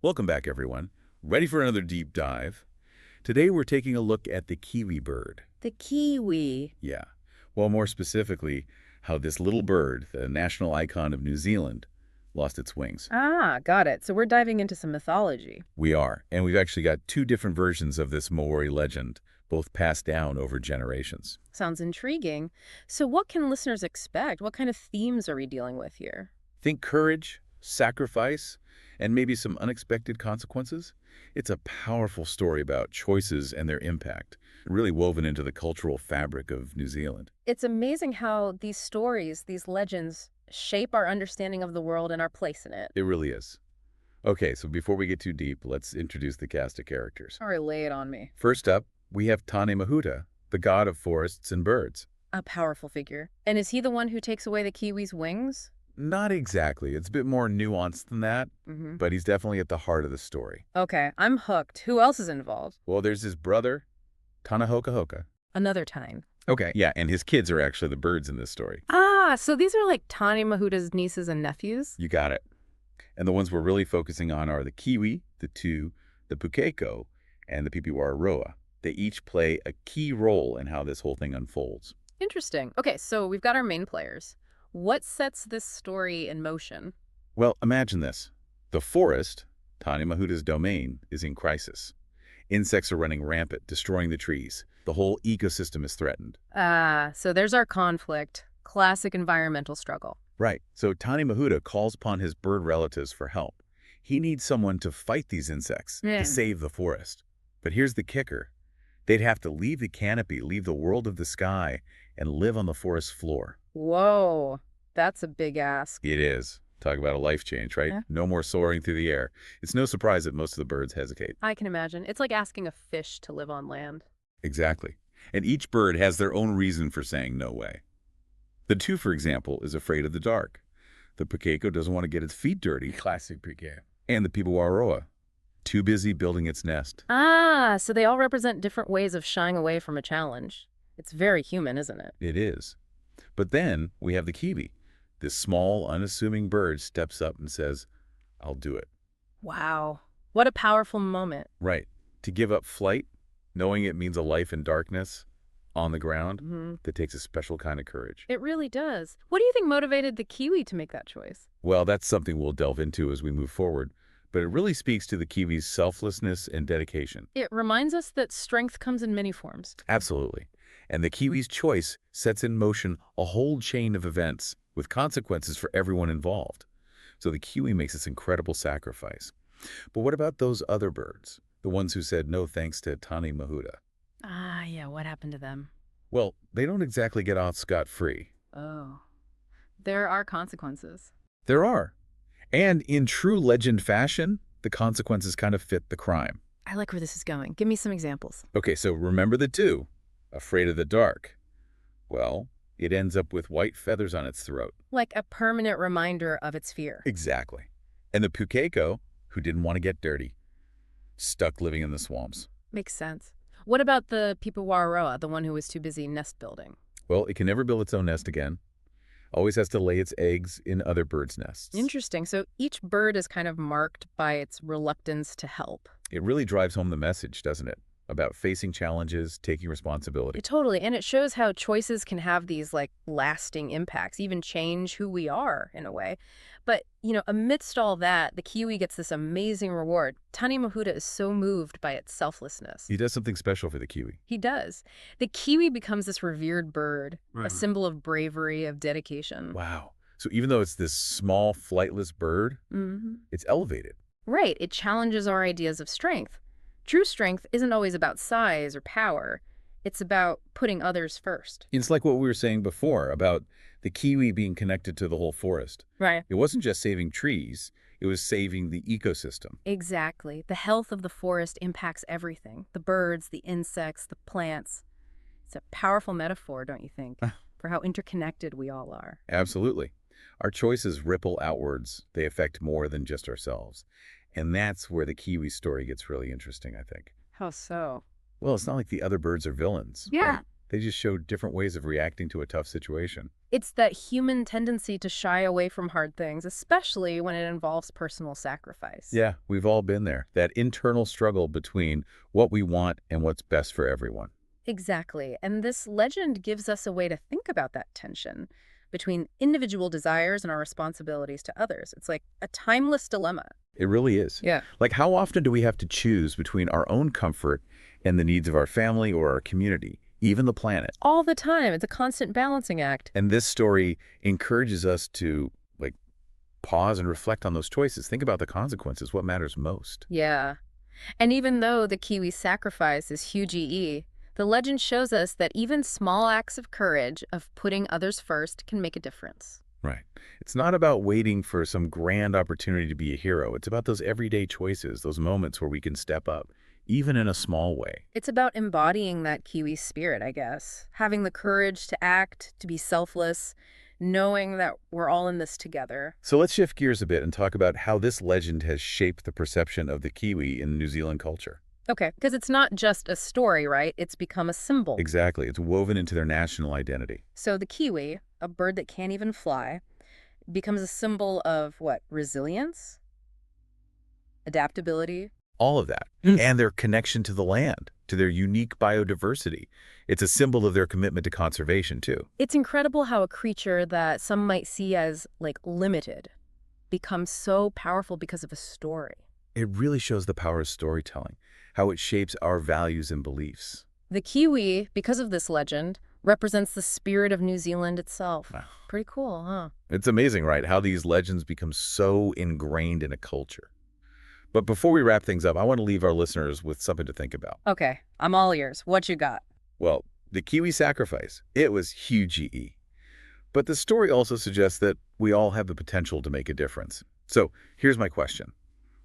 Welcome back, everyone. Ready for another deep dive? Today we're taking a look at the kiwi bird. The kiwi. Yeah. Well, more specifically, how this little bird, the national icon of New Zealand, lost its wings. Ah, got it. So we're diving into some mythology. We are, and we've actually got two different versions of this Maori legend, both passed down over generations. Sounds intriguing. So what can listeners expect? What kind of themes are we dealing with here? Think courage, sacrifice, and maybe some unexpected consequences. It's a powerful story about choices and their impact, really woven into the cultural fabric of New Zealand. It's amazing how these stories, these legends, shape our understanding of the world and our place in it. It really is. Okay, so before we get too deep, let's introduce the cast of characters. All right, lay it on me. First up, we have Tāne Mahuta, the god of forests and birds. A powerful figure. And is he the one who takes away the kiwi's wings? Not exactly. It's a bit more nuanced than that, but he's definitely at the heart of the story. Okay, I'm hooked. Who else is involved? Well, there's his brother, Tāne Mahuta. Another time. Okay, yeah, and his kids are actually the birds in this story. Ah, so these are like Tāne Mahuta's nieces and nephews? You got it. And the ones we're really focusing on are the Kiwi, the Pūkeko, and the Pīpīwharauroa. They each play a key role in how this whole thing unfolds. Interesting. Okay, so we've got our main players. What sets this story in motion? Well, imagine this. The forest, Tāne Mahuta's domain, is in crisis. Insects are running rampant, destroying the trees. The whole ecosystem is threatened. Ah, so there's our conflict. Classic environmental struggle. Right. So Tāne Mahuta calls upon his bird relatives for help. He needs someone to fight these insects, Yeah. to save the forest. But here's the kicker. They'd have to leave the canopy, leave the world of the sky, and live on the forest floor. Whoa, that's a big ask. It is. Talk about a life change, right? Yeah. No more soaring through the air. It's no surprise that most of the birds hesitate. I can imagine. It's like asking a fish to live on land. Exactly. And each bird has their own reason for saying no way. The two, for example, is afraid of the dark. The Pūkeko doesn't want to get its feet dirty. Classic Pūkeko. And the Pīpīwharauroa, too busy building its nest. Ah, so they all represent different ways of shying away from a challenge. It's very human, isn't it? It is. But then we have the Kiwi. This small, unassuming bird steps up and says, I'll do it. Wow, what a powerful moment. Right. To give up flight, knowing it means a life in darkness, on the ground, that takes a special kind of courage. It really does. What do you think motivated the kiwi to make that choice? Well, that's something we'll delve into as we move forward. But it really speaks to the Kiwi's selflessness and dedication. It reminds us that strength comes in many forms. Absolutely. And the Kiwi's choice sets in motion a whole chain of events with consequences for everyone involved. So the Kiwi makes this incredible sacrifice. But what about those other birds? The ones who said no thanks to Tāne Mahuta? Ah, yeah, what happened to them? Well, they don't exactly get off scot-free. Oh, there are consequences. There are. And in true legend fashion, the consequences kind of fit the crime. I like where this is going. Give me some examples. Okay, so remember the two. Afraid of the dark. Well, it ends up with white feathers on its throat. Like a permanent reminder of its fear. Exactly. And the Pūkeko, who didn't want to get dirty, stuck living in the swamps. Makes sense. What about the Pīpīwharauroa, the one who was too busy nest building? Well, it can never build its own nest again. Always has to lay its eggs in other birds' nests. Interesting. So each bird is kind of marked by its reluctance to help. It really drives home the message, doesn't it? About facing challenges, taking responsibility. Totally. And it shows how choices can have these like lasting impacts, even change who we are in a way. But, amidst all that, the kiwi gets this amazing reward. Tāne Mahuta is so moved by its selflessness. He does something special for the kiwi. He does. The kiwi becomes this revered bird, a symbol of bravery, of dedication. Wow. So even though it's this small, flightless bird, it's elevated. Right. It challenges our ideas of strength. True strength isn't always about size or power. It's about putting others first. It's like what we were saying before about the kiwi being connected to the whole forest. Right. It wasn't just saving trees, it was saving the ecosystem. Exactly. The health of the forest impacts everything. The birds, the insects, the plants. It's a powerful metaphor, don't you think, for how interconnected we all are. Absolutely. Our choices ripple outwards. They affect more than just ourselves. And that's where the kiwi story gets really interesting, I think. How so? Well, it's not like the other birds are villains. Yeah. right? They just show different ways of reacting to a tough situation. It's that human tendency to shy away from hard things, especially when it involves personal sacrifice. Yeah, we've all been there. That internal struggle between what we want and what's best for everyone. Exactly. And this legend gives us a way to think about that tension between individual desires and our responsibilities to others. It's like a timeless dilemma. It really is. Yeah. Like, how often do we have to choose between our own comfort and the needs of our family or our community, even the planet? All the time. It's a constant balancing act. And this story encourages us to, like, pause and reflect on those choices. Think about the consequences, what matters most. Yeah. And even though the Kiwi sacrifice is huge EE, the legend shows us that even small acts of courage, of putting others first, can make a difference. Right. It's not about waiting for some grand opportunity to be a hero. It's about those everyday choices, those moments where we can step up, even in a small way. It's about embodying that Kiwi spirit, I guess. Having the courage to act, to be selfless, knowing that we're all in this together. So let's shift gears a bit and talk about how this legend has shaped the perception of the Kiwi in New Zealand culture. Okay, because it's not just a story, right? It's become a symbol. Exactly. It's woven into their national identity. So the Kiwi, a bird that can't even fly, becomes a symbol of what? Resilience? Adaptability? All of that. And their connection to the land, to their unique biodiversity. It's a symbol of their commitment to conservation, too. It's incredible how a creature that some might see as, like, limited becomes so powerful because of a story. It really shows the power of storytelling, how it shapes our values and beliefs. The Kiwi, because of this legend, represents the spirit of New Zealand itself. Wow. Pretty cool, huh? It's amazing, right, how these legends become so ingrained in a culture. But before we wrap things up, I want to leave our listeners with something to think about. Okay, I'm all ears. What you got? Well, the Kiwi sacrifice, it was huge EE. But the story also suggests that we all have the potential to make a difference. So here's my question.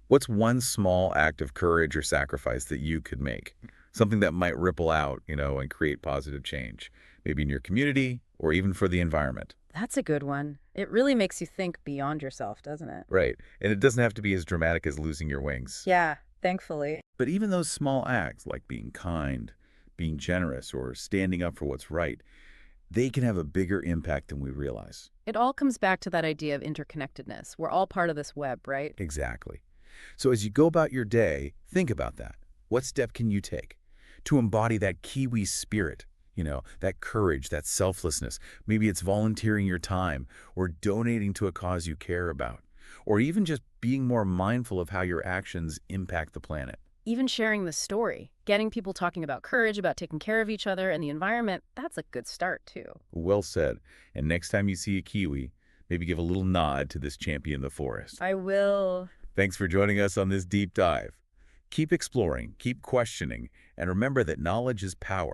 What's one small act of courage or sacrifice that you could make? Something that might ripple out, and create positive change, maybe in your community or even for the environment. That's a good one. It really makes you think beyond yourself, doesn't it? Right. And it doesn't have to be as dramatic as losing your wings. Yeah, thankfully. But even those small acts, like being kind, being generous, or standing up for what's right, they can have a bigger impact than we realize. It all comes back to that idea of interconnectedness. We're all part of this web, right? Exactly. So as you go about your day, think about that. What step can you take to embody that Kiwi spirit? That courage, that selflessness. Maybe it's volunteering your time or donating to a cause you care about, or even just being more mindful of how your actions impact the planet. Even sharing the story, getting people talking about courage, about taking care of each other and the environment, that's a good start, too. Well said. And next time you see a Kiwi, maybe give a little nod to this champion of the forest. I will. Thanks for joining us on this deep dive. Keep exploring, keep questioning, and remember that knowledge is power.